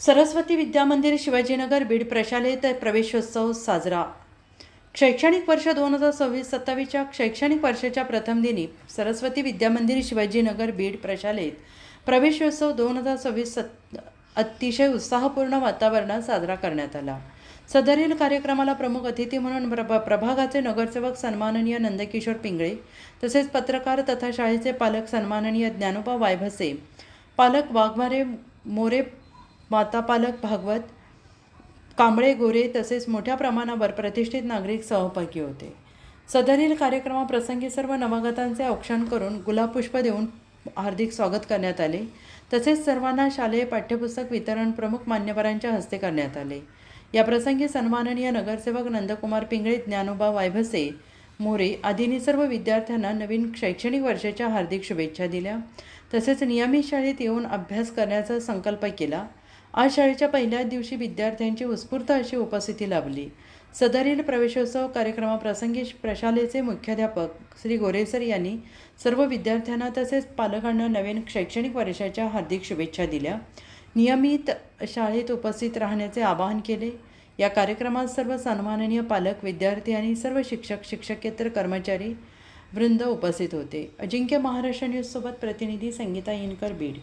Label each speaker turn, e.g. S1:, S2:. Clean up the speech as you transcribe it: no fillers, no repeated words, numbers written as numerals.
S1: सरस्वती विद्यामंदिर शिवाजीनगर बीड प्रशालेत प्रवेशोत्सव साजरा। शैक्षणिक वर्ष 2026-27च्या शैक्षणिक वर्षाच्या प्रथम दिनी सरस्वती विद्यामंदिर शिवाजीनगर बीड प्रशालेत प्रवेशोत्सव 2026 अतिशय उत्साहपूर्ण वातावरणात साजरा करण्यात आला। सदरील कार्यक्रमाला प्रमुख अतिथी म्हणून प्रभागाचे नगरसेवक सन्माननीय नंदकिशोर पिंगळे, तसेच पत्रकार तथा शाळेचे पालक सन्माननीय ज्ञानोबा वायभसे, पालक वाघमारे मोरे, माता पालक भागवत कांबळे गोरे तसेच मोठ्या प्रमाणावर प्रतिष्ठित नागरिक सहभागी होते। सदरील कार्यक्रमाप्रसंगी सर्व नवागतांचे औक्षण करून गुलाबपुष्प देऊन हार्दिक स्वागत करण्यात आले। तसेच सर्वांना शालेय पाठ्यपुस्तक वितरण प्रमुख मान्यवरांच्या हस्ते करण्यात आले। या प्रसंगी सन्माननीय नगरसेवक नंदकुमार पिंगळे, ज्ञानोबा वायभसे मोरे आदींनी सर्व विद्यार्थ्यांना नवीन शैक्षणिक वर्षाच्या हार्दिक शुभेच्छा दिल्या। तसेच नियमित शाळेत येऊन अभ्यास करण्याचा संकल्प केला। आज शाळेच्या पहिल्याच दिवशी विद्यार्थ्यांची उत्स्फूर्त अशी उपस्थिती लाभली। सदरील प्रवेशोत्सव कार्यक्रमाप्रसंगी प्रशालेचे मुख्याध्यापक श्री गोरेसर यांनी सर्व विद्यार्थ्यांना तसेच पालकांना नवीन शैक्षणिक वर्षाच्या हार्दिक शुभेच्छा दिल्या। नियमित शाळेत उपस्थित राहण्याचे आवाहन केले। या कार्यक्रमात सर्व सन्माननीय पालक, विद्यार्थी आणि सर्व शिक्षक, शिक्षकेतर कर्मचारी वृंद उपस्थित होते। अजिंक्य महाराष्ट्र न्यूज सोबत प्रतिनिधी संगीता इनकर, बीड।